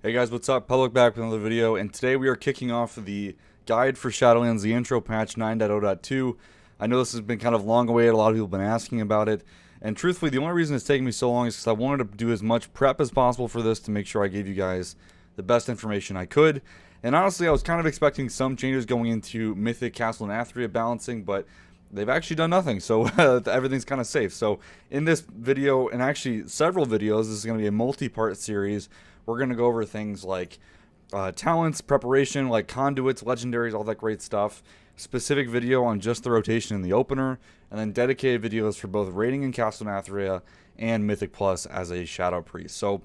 Hey guys, what's up? Public back with another video, and today we are kicking off the guide for Shadowlands, the intro patch 9.0.2. I know this has been kind of long awaited, a lot of people have been asking about it, and truthfully the only reason it's taking me so long is because I wanted to do as much prep as possible for this to make sure I gave you guys the best information I could. And honestly, I was kind of expecting some changes going into Mythic, Castle, and Atheria balancing, but they've actually done nothing, so everything's kind of safe. So in this video, and actually several videos, this is going to be a multi-part series. We're going to go over things like talents, preparation, like conduits, legendaries, all that great stuff. Specific video on just the rotation in the opener, and then dedicated videos for both raiding in Castle and Atheria and Mythic Plus as a Shadow Priest. So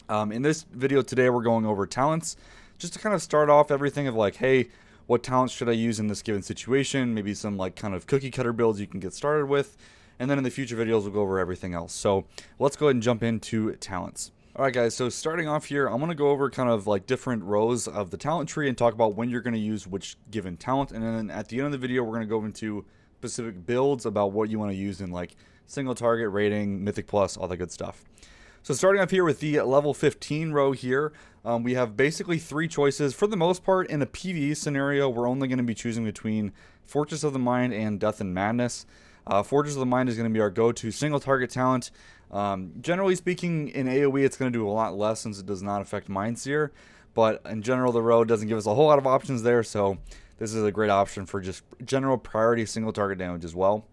in this video today, we're going over talents, just to kind of start off everything of like, hey, what talents should I use in this given situation? Maybe some like kind of cookie cutter builds you can get started with. And then in the future videos, we'll go over everything else. So let's go ahead and jump into talents. Alright guys, so starting off here, I'm going to go over kind of like different rows of the talent tree and talk about when you're going to use which given talent. And then at the end of the video, we're going to go into specific builds about what you want to use in like single target, rating, Mythic Plus, all that good stuff. So starting up here with the level 15 row here, we have basically three choices. For the most part, in a PvE scenario, we're only going to be choosing between Fortress of the Mind and Death and Madness. Fortress of the Mind is going to be our go-to single target talent. Generally speaking, in AoE, it's going to do a lot less since it does not affect Mindseer. But in general, the row doesn't give us a whole lot of options there, so this is a great option for just general priority single target damage as well.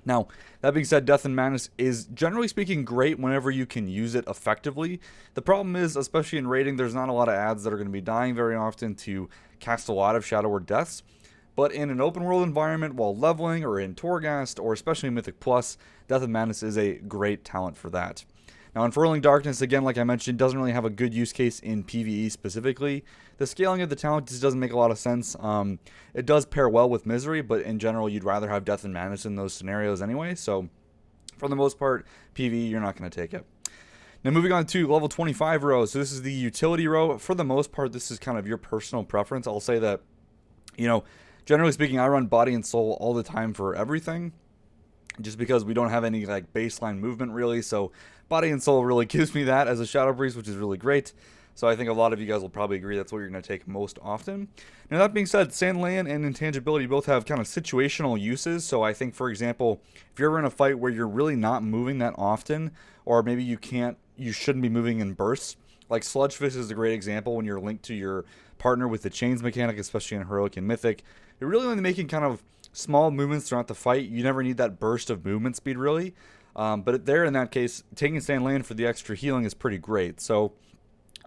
Now, that being said, Death and Madness is generally speaking great whenever you can use it effectively. The problem is, especially in raiding, there's not a lot of adds that are going to be dying very often to cast a lot of Shadow Word Deaths. But in an open world environment while leveling or in Torghast or especially Mythic Plus, Death and Madness is a great talent for that. Now, Unfurling Darkness, again, like I mentioned, doesn't really have a good use case in PvE specifically. The scaling of the talent just doesn't make a lot of sense. It does pair well with Misery, but in general, you'd rather have Death and Madness in those scenarios anyway. So, for the most part, PvE, you're not going to take it. Now, moving on to level 25 row. So, this is the utility row. For the most part, this is kind of your personal preference. I'll say that, you know, generally speaking, I run Body and Soul all the time for everything, just because we don't have any like baseline movement really. So Body and Soul really gives me that as a Shadow Priest, which is really great. So I think a lot of you guys will probably agree that's what you're going to take most often. Now that being said, Sandland and Intangibility both have kind of situational uses. So I think, for example, if you're ever in a fight where you're really not moving that often, or maybe you shouldn't be moving in bursts, like Sludge Fist is a great example when you're linked to your partner with the chains mechanic, especially in Heroic and Mythic. You're really only making kind of small movements throughout the fight. You never need that burst of movement speed, really. But there, in that case, taking Sandland for the extra healing is pretty great. So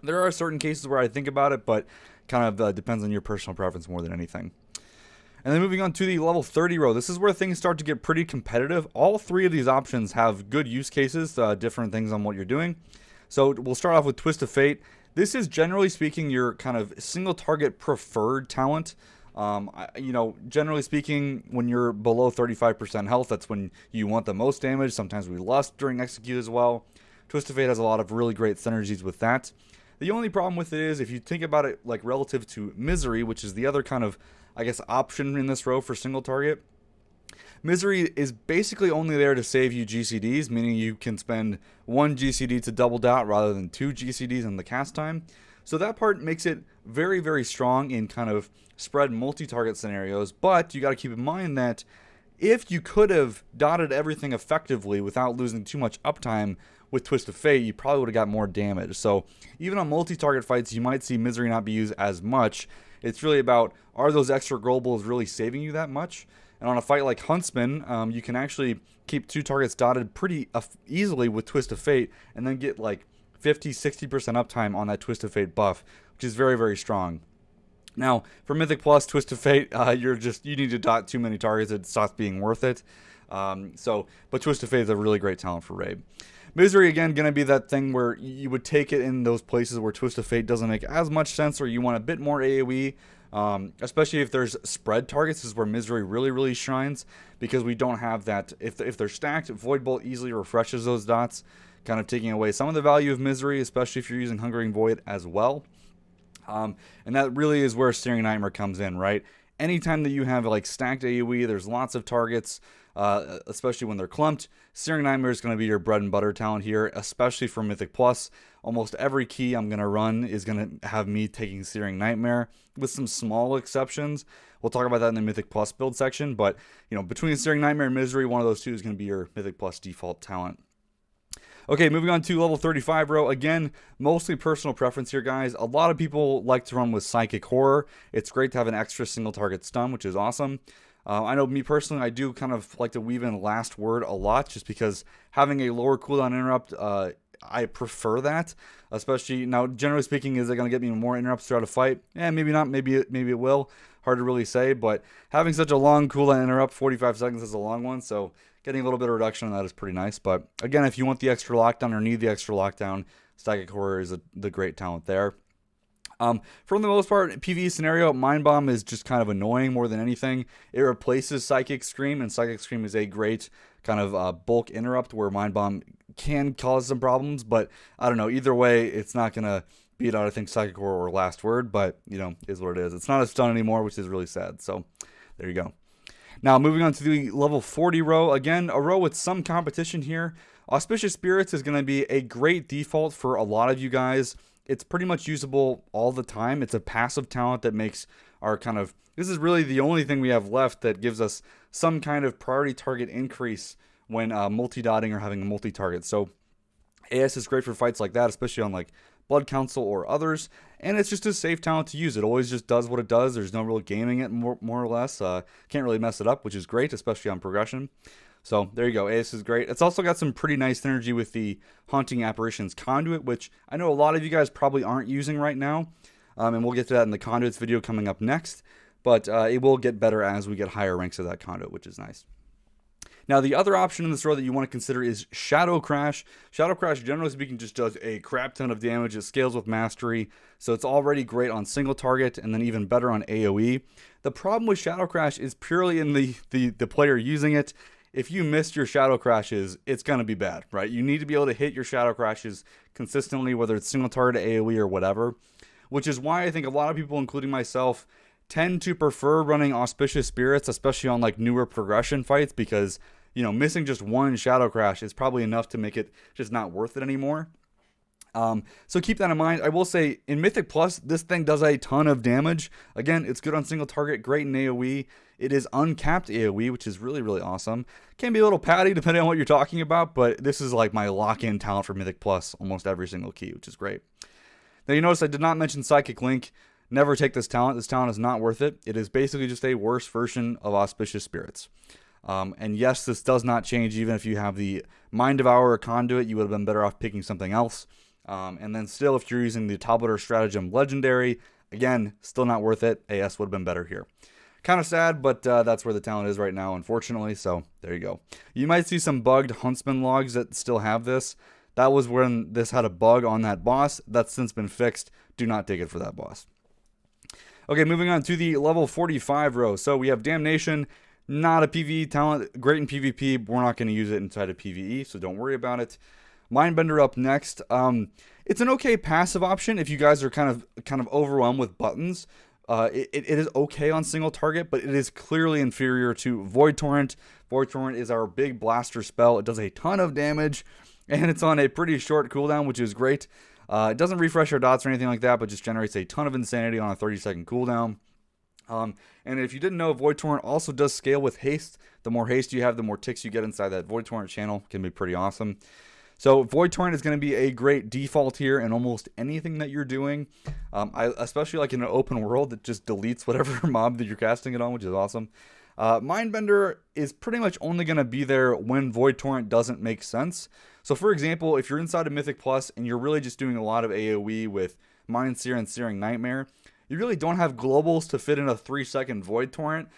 there are certain cases where I think about it, but kind of depends on your personal preference more than anything. And then moving on to the level 30 row, this is where things start to get pretty competitive. All three of these options have good use cases, different things on what you're doing. So we'll start off with Twist of Fate. This is, generally speaking, your kind of single target preferred talent. You know, generally speaking, when you're below 35% health, that's when you want the most damage. Sometimes we lust during execute as well. Twist of Fate has a lot of really great synergies with that. The only problem with it is, if you think about it like relative to Misery, which is the other kind of, I guess, option in this row for single target, Misery is basically only there to save you GCDs, meaning you can spend one GCD to double dot rather than two GCDs in the cast time. So that part makes it very, very strong in kind of spread multi-target scenarios, but you got to keep in mind that if you could have dotted everything effectively without losing too much uptime with Twist of Fate, you probably would have got more damage. So even on multi-target fights, you might see Misery not be used as much. It's really about, are those extra globals really saving you that much? And on a fight like Huntsman, you can actually keep two targets dotted pretty easily with Twist of Fate, and then get like 50-60% uptime on that Twist of Fate buff, which is very, very strong. Now, for Mythic Plus, Twist of Fate, you need to dot too many targets, it stops being worth it. But Twist of Fate is a really great talent for raid. Misery, again, going to be that thing where you would take it in those places where Twist of Fate doesn't make as much sense, or you want a bit more AoE, especially if there's spread targets. This is where Misery really, really shines, because we don't have that. If they're stacked, Void Bolt easily refreshes those dots, kind of taking away some of the value of Misery, especially if you're using Hungering Void as well. And that really is where Searing Nightmare comes in, right? Anytime that you have like stacked AoE, there's lots of targets, especially when they're clumped. Searing Nightmare is going to be your bread and butter talent here, especially for Mythic Plus. almost every key I'm going to run is going to have me taking Searing Nightmare, with some small exceptions. We'll talk about that in the Mythic Plus build section, but between Searing Nightmare and Misery, one of those two is going to be your Mythic Plus default talent. Okay, moving on to level 35 row. Again, mostly personal preference here, guys. A lot of people like to run with Psychic Horror. It's great to have an extra single target stun, which is awesome. I know me personally, I do kind of like to weave in Last Word a lot, just because having a lower cooldown interrupt, I prefer that. Especially now, generally speaking, is it going to get me more interrupts throughout a fight? Maybe not. Maybe it will. Hard to really say. But having such a long cooldown interrupt, 45 seconds is a long one, so getting a little bit of reduction on that is pretty nice. But again, if you want the extra lockdown or need the extra lockdown, Psychic Horror is the great talent there. For the most part, PvE scenario, Mind Bomb is just kind of annoying more than anything. It replaces Psychic Scream, and Psychic Scream is a great kind of bulk interrupt where Mind Bomb can cause some problems, but I don't know. Either way, it's not going to beat out, I think, Psychic Horror or Last Word, but, is what it is. It's not a stun anymore, which is really sad, so there you go. Now, moving on to the level 40 row. Again, a row with some competition here. Auspicious Spirits is going to be a great default for a lot of you guys. It's pretty much usable all the time. It's a passive talent that makes our this is really the only thing we have left that gives us some kind of priority target increase when multi-dotting or having a multi-target. So AS is great for fights like that, especially on like Blood Council or others. And it's just a safe talent to use. It always just does what it does. There's no real gaming it, more or less. Can't really mess it up, which is great, especially on progression. So there you go. AS is great. It's also got some pretty nice synergy with the Haunting Apparitions Conduit, which I know a lot of you guys probably aren't using right now. And we'll get to that in the Conduits video coming up next. But it will get better as we get higher ranks of that Conduit, which is nice. Now, the other option in this row that you want to consider is Shadow Crash. Shadow Crash, generally speaking, just does a crap ton of damage. It scales with Mastery, so it's already great on single target, and then even better on AoE. The problem with Shadow Crash is purely in the player using it. If you missed your Shadow Crashes, it's going to be bad, right? You need to be able to hit your Shadow Crashes consistently, whether it's single target, AoE, or whatever, which is why I think a lot of people, including myself, tend to prefer running Auspicious Spirits, especially on like newer progression fights, because missing just one Shadow Crash is probably enough to make it just not worth it anymore. So keep that in mind. I will say, in Mythic Plus, this thing does a ton of damage. Again, it's good on single target, great in AoE. It is uncapped AoE, which is really, really awesome. Can be a little patty depending on what you're talking about, but this is like my lock-in talent for Mythic Plus, almost every single key, which is great. Now, you notice I did not mention Psychic Link. Never take this talent. This talent is not worth it. It is basically just a worse version of Auspicious Spirits. And yes, this does not change even if you have the Mind Devourer or Conduit. You would have been better off picking something else. And then still, if you're using the Tablet or Stratagem Legendary, again, still not worth it. AS would have been better here. Kind of sad, but that's where the talent is right now, unfortunately. So there you go. You might see some bugged Huntsman logs that still have this. That was when this had a bug on that boss. That's since been fixed. Do not take it for that boss. Okay, moving on to the level 45 row. So we have Damnation, not a PvE talent, great in PvP, but we're not going to use it inside of PvE, so don't worry about it. Mindbender up next. It's an okay passive option if you guys are kind of overwhelmed with buttons. It is okay on single target, but it is clearly inferior to Void Torrent. Void Torrent is our big blaster spell. It does a ton of damage, and it's on a pretty short cooldown, which is great. It doesn't refresh our dots or anything like that, but just generates a ton of insanity on a 30-second cooldown. And if you didn't know, Void Torrent also does scale with haste. The more haste you have, the more ticks you get inside that Void Torrent channel. Can be pretty awesome. So Void Torrent is going to be a great default here in almost anything that you're doing. Especially like in an open world that just deletes whatever mob that you're casting it on, which is awesome. Mindbender is pretty much only going to be there when Void Torrent doesn't make sense. So for example, if you're inside of Mythic Plus and you're really just doing a lot of AoE with Mind Seer and Searing Nightmare, you really don't have globals to fit in a 3-second Void Torrent.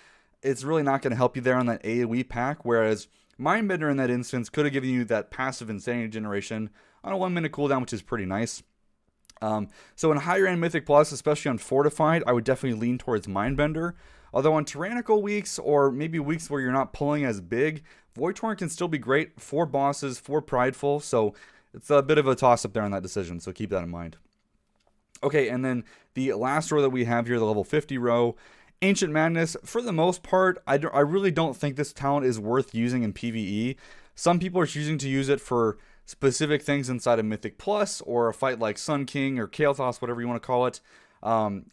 It's really not going to help you there on that AoE pack, whereas Mindbender in that instance could have given you that passive insanity generation on a 1-minute cooldown, which is pretty nice. So in higher end Mythic Plus, especially on Fortified, I would definitely lean towards Mindbender. Although on Tyrannical weeks, or maybe weeks where you're not pulling as big, Void Torrent can still be great for bosses, for Prideful, so it's a bit of a toss-up there on that decision, so keep that in mind. Okay, and then the last row that we have here, the level 50 row, Ancient Madness. For the most part, I really don't think this talent is worth using in PvE. Some people are choosing to use it for specific things inside of Mythic Plus or a fight like Sun King or Kael'thas, whatever you want to call it.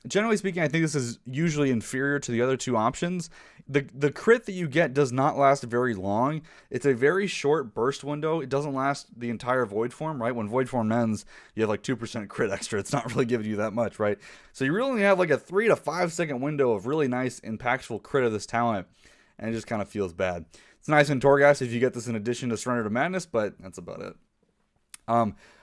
Generally speaking, I think this is usually inferior to the other two options. The crit that you get does not last very long. It's a very short burst window. It doesn't last the entire Void Form, right? When Void Form ends, you have like 2% crit extra. It's not really giving you that much, right? So you really only have like a 3 to 5 second window of really nice, impactful crit of this talent, and it just kind of feels bad. It's nice in Torghast if you get this in addition to Surrender to Madness, but that's about it.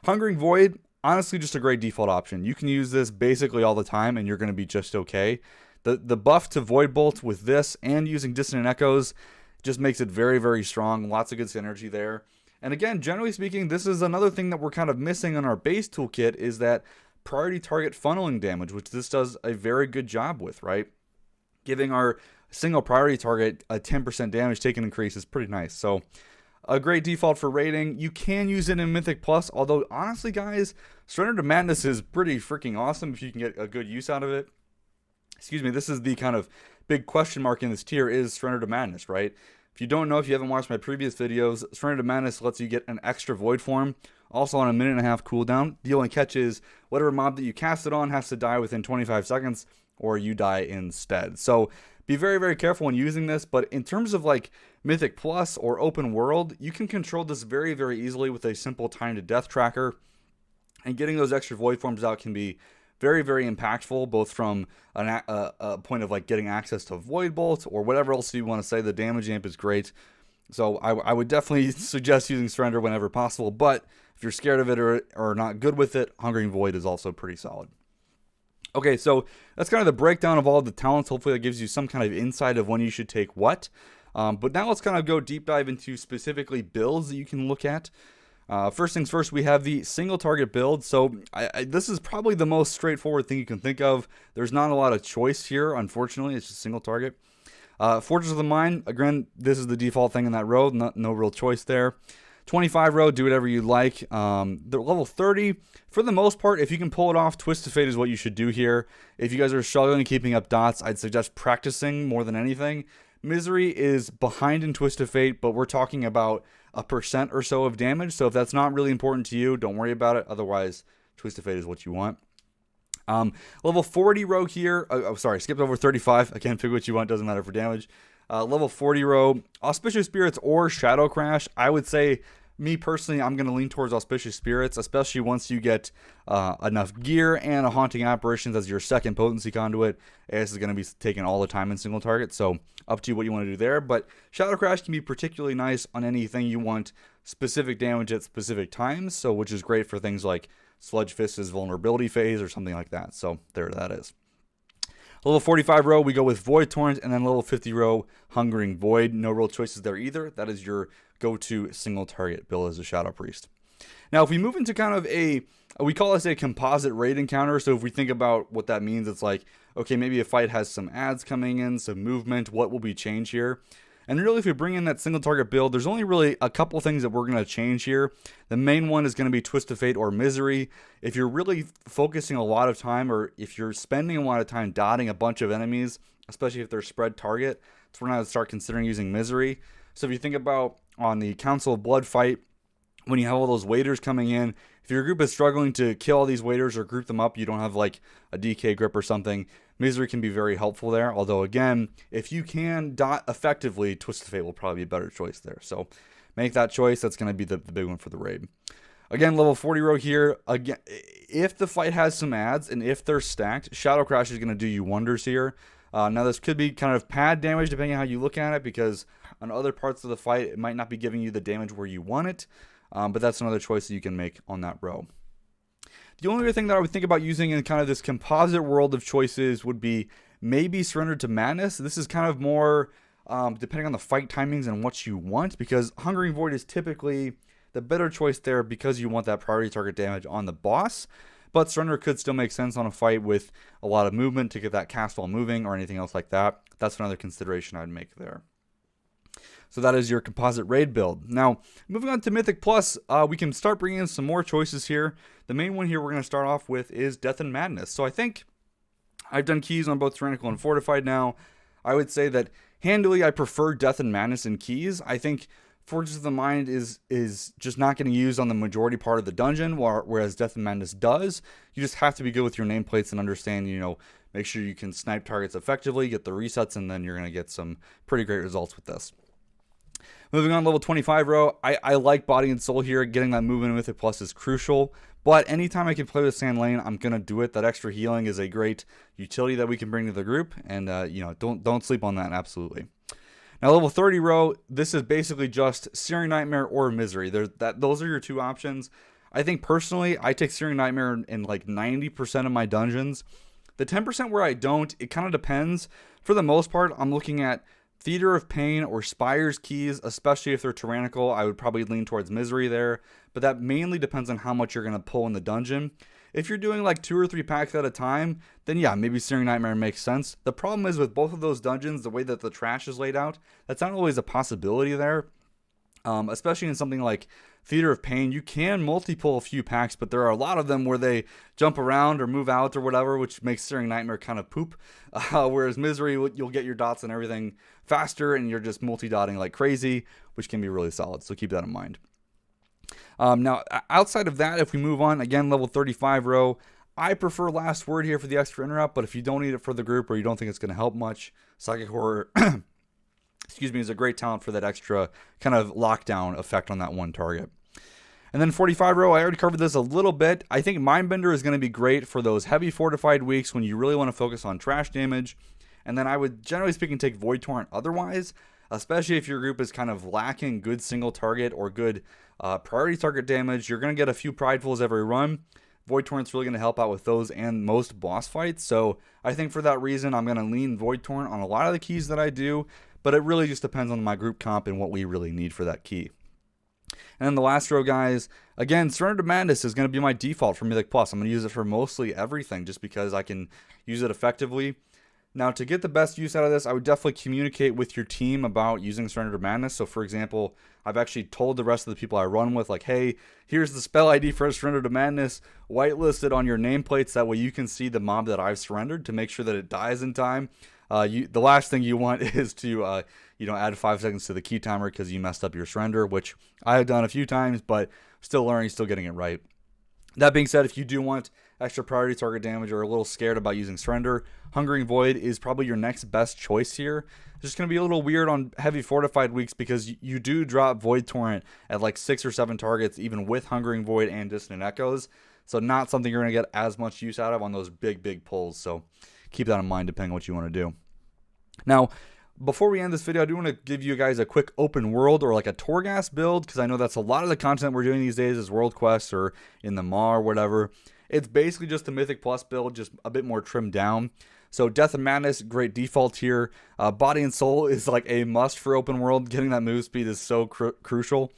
Hungering Void, honestly just a great default option. You can use this basically all the time and you're going to be just okay. The buff to Void Bolt with this and using Dissonant Echoes just makes it very, very strong. Lots of good synergy there. And again, generally speaking, this is another thing that we're kind of missing on our base toolkit is that priority target funneling damage, which this does a very good job with, right? Giving our single priority target a 10% damage taken increase is pretty nice. So a great default for raiding. You can use it in Mythic Plus, although honestly, guys, Surrender to Madness is pretty freaking awesome if you can get a good use out of it. Excuse me, this is the kind of big question mark in this tier is Surrender to Madness, right? If you don't know, if you haven't watched my previous videos, Surrender to Madness lets you get an extra Void Form, also on a 1.5-minute cooldown. The only catch is whatever mob that you cast it on has to die within 25 seconds, or you die instead. So be very, very careful when using this, but in terms of like Mythic Plus or Open World, you can control this very, very easily with a simple time to death tracker, and getting those extra Void Forms out can be very, very impactful, both from a point of like getting access to Void Bolt or whatever else you want to say. The damage amp is great. So I would definitely suggest using Surrender whenever possible, but if you're scared of it or not good with it, Hungering Void is also pretty solid. Okay, so that's kind of the breakdown of all the talents. Hopefully that gives you some kind of insight of when you should take what. But now let's kind of go deep dive into specifically builds that you can look at. First things first, we have the single target build. So this is probably the most straightforward thing you can think of. There's not a lot of choice here, unfortunately. It's just single target. Fortress of the Mind, again, this is the default thing in that row. No real choice there. 25 row, do whatever you like. The level 30, for the most part, if you can pull it off, Twist of Fate is what you should do here. If you guys are struggling keeping up dots, I'd suggest practicing more than anything. Misery is behind in Twist of Fate, but we're talking about a % or so of damage. So if that's not really important to you, don't worry about it. Otherwise, Twist of Fate is what you want. Level 40 row here. Skipped over 35. Again, pick what you want. Doesn't matter for damage. Level 40 row, Auspicious Spirits or Shadow Crash. I would say, me personally, I'm going to lean towards Auspicious Spirits, especially once you get enough gear and a Haunting Apparitions as your second potency conduit. AS is going to be taken all the time in single target, so up to you what you want to do there. But Shadow Crash can be particularly nice on anything you want specific damage at specific times, so which is great for things like Sludge Fist's vulnerability phase or something like that. So there that is. Level 45 row, we go with Void Torrent, and then level 50 row, Hungering Void. No real choices there either. That is your go-to single target build as a Shadow Priest. Now, if we move into kind of we call this a composite raid encounter. So if we think about what that means, it's like, okay, maybe a fight has some adds coming in, some movement. What will be changed here? And really, if we bring in that single target build, there's only really a couple things that we're going to change here. The main one is going to be Twist of Fate or Misery. If you're really focusing a lot of time, or if you're spending a lot of time dotting a bunch of enemies, especially if they're spread target, it's when I would start considering using Misery. So if you think about on the Council of Blood fight, when you have all those waiters coming in, if your group is struggling to kill all these waiters or group them up, you don't have like a DK grip or something, Misery can be very helpful there. Although again, if you can dot effectively, Twist of Fate will probably be a better choice there. So make that choice. That's going to be the big one for the raid. Again, level 40 row here. Again, if the fight has some adds and if they're stacked, Shadow Crash is going to do you wonders here. Now this could be kind of pad damage depending on how you look at it, because on other parts of the fight, it might not be giving you the damage where you want it. But that's another choice that you can make on that row. The only other thing that I would think about using in kind of this composite world of choices would be maybe Surrender to Madness. This is kind of more depending on the fight timings and what you want, because Hungering Void is typically the better choice there because you want that priority target damage on the boss. But Surrender could still make sense on a fight with a lot of movement to get that cast while moving or anything else like that. That's another consideration I'd make there. So that is your composite raid build. Now, moving on to Mythic Plus, we can start bringing in some more choices here. The main one here we're going to start off with is Death and Madness. So I think I've done keys on both Tyrannical and Fortified now. I would say that handily I prefer Death and Madness in keys. I think Forges of the Mind is just not getting used on the majority part of the dungeon, whereas Death and Madness does. You just have to be good with your nameplates and understand, make sure you can snipe targets effectively, get the resets, and then you're going to get some pretty great results with this. Moving on, level 25 row, I like Body and Soul here. Getting that movement in Mythic Plus is crucial. But anytime I can play with Sand Lane, I'm going to do it. That extra healing is a great utility that we can bring to the group. And, don't sleep on that, absolutely. Now, level 30 row, this is basically just Searing Nightmare or Misery. Those are your two options. I think personally, I take Searing Nightmare in like 90% of my dungeons. The 10% where I don't, it kind of depends. For the most part, I'm looking at Theater of Pain or Spire's Keys, especially if they're tyrannical. I would probably lean towards Misery there, but that mainly depends on how much you're going to pull in the dungeon. If you're doing like 2 or 3 packs at a time, then yeah, maybe Searing Nightmare makes sense. The problem is with both of those dungeons, the way that the trash is laid out, that's not always a possibility there. Especially in something like Theater of Pain, you can multi-pull a few packs, but there are a lot of them where they jump around or move out or whatever, which makes Searing Nightmare kind of poop. Whereas Misery, you'll get your dots and everything faster, and you're just multi-dotting like crazy, which can be really solid, so keep that in mind. Now, outside of that, if we move on, again, level 35 row, I prefer Last Word here for the extra interrupt, but if you don't need it for the group or you don't think it's going to help much, Psychic Horror is a great talent for that extra kind of lockdown effect on that one target. And then 45 row, I already covered this a little bit. I think Mindbender is going to be great for those heavy fortified weeks when you really want to focus on trash damage. And then I would, generally speaking, take Void Torrent otherwise, especially if your group is kind of lacking good single target or good priority target damage. You're going to get a few Pridefuls every run. Void Torrent's really going to help out with those and most boss fights. So I think for that reason, I'm going to lean Void Torrent on a lot of the keys that I do. But it really just depends on my group comp and what we really need for that key. And then the last row, guys, again, Surrender to Madness is going to be my default for Mythic Plus. I'm going to use it for mostly everything just because I can use it effectively. Now, to get the best use out of this, I would definitely communicate with your team about using Surrender to Madness. So, for example, I've actually told the rest of the people I run with, like, hey, here's the spell ID for Surrender to Madness, whitelisted on your nameplates. That way you can see the mob that I've surrendered to make sure that it dies in time. The last thing you want is to, add 5 seconds to the key timer because you messed up your surrender, which I have done a few times, but still learning, still getting it right. That being said, if you do want extra priority target damage or are a little scared about using surrender, Hungering Void is probably your next best choice here. It's just going to be a little weird on heavy fortified weeks because you do drop Void Torrent at like 6 or 7 targets, even with Hungering Void and Dissonant Echoes. So not something you're going to get as much use out of on those big pulls. So keep that in mind depending on what you want to do. Now, before we end this video, I do want to give you guys a quick open world or like a Torghast build, because I know that's a lot of the content we're doing these days is world quests or in the Maw or whatever. It's basically just a Mythic Plus build, just a bit more trimmed down. So Death and Madness, great default here. Body and Soul is like a must for open world. Getting that move speed is so crucial.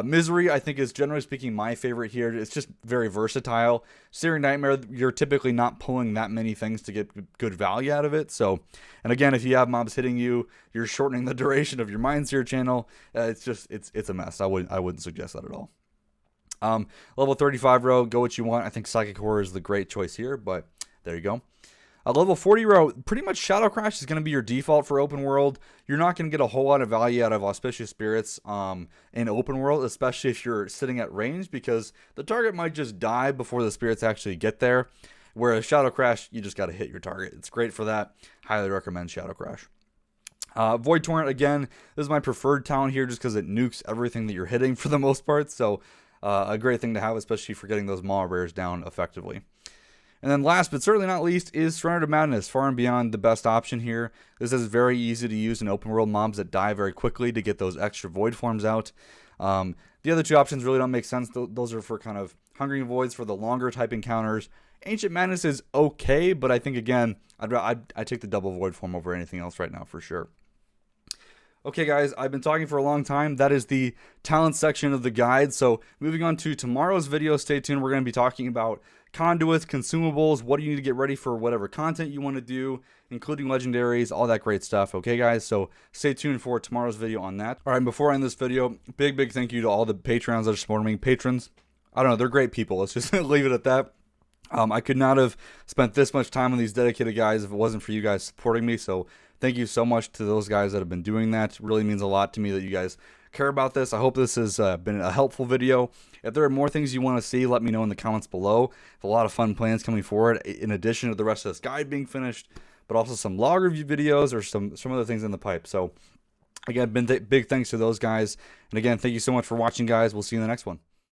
Misery, I think, is generally speaking my favorite here. It's just very versatile. Searing Nightmare, you're typically not pulling that many things to get good value out of it. So, and again, if you have mobs hitting you, you're shortening the duration of your Mindseer channel. It's a mess. I wouldn't suggest that at all. Level 35 row, go what you want. I think Psychic Horror is the great choice here, but there you go. Level 40 row, pretty much Shadow Crash is going to be your default for open world. You're not going to get a whole lot of value out of Auspicious Spirits in open world, especially if you're sitting at range, because the target might just die before the spirits actually get there. Whereas Shadow Crash, you just got to hit your target. It's great for that. Highly recommend Shadow Crash. Void Torrent, again, this is my preferred talent here just because it nukes everything that you're hitting for the most part. So a great thing to have, especially for getting those Maw rares down effectively. And then last but certainly not least is Surrender to Madness, far and beyond the best option here. This is very easy to use in open world mobs that die very quickly to get those extra void forms out. The other two options really don't make sense. Those are for kind of Hungering Voids for the longer type encounters. Ancient Madness is okay, but I think again, I'd take the double void form over anything else right now for sure. Okay guys, I've been talking for a long time. That is the talent section of the guide. So moving on to tomorrow's video, stay tuned. We're going to be talking about conduits, consumables, what do you need to get ready for whatever content you want to do, including legendaries, all that great stuff. Okay guys, so stay tuned for tomorrow's video on that. All right, before I end this video, big thank you to all the Patreons that are supporting me. Patrons, I don't know, they're great people. Let's just leave it at that. I could not have spent this much time on these dedicated guys if it wasn't for you guys supporting me. So thank you so much to those guys that have been doing that. It really means a lot to me that you guys care about this. I hope this has been a helpful video. If there are more things you want to see, let me know in the comments below. A lot of fun plans coming forward, in addition to the rest of this guide being finished, but also some log review videos or some other things in the pipe. So again, big thanks to those guys. And again, thank you so much for watching, guys. We'll see you in the next one.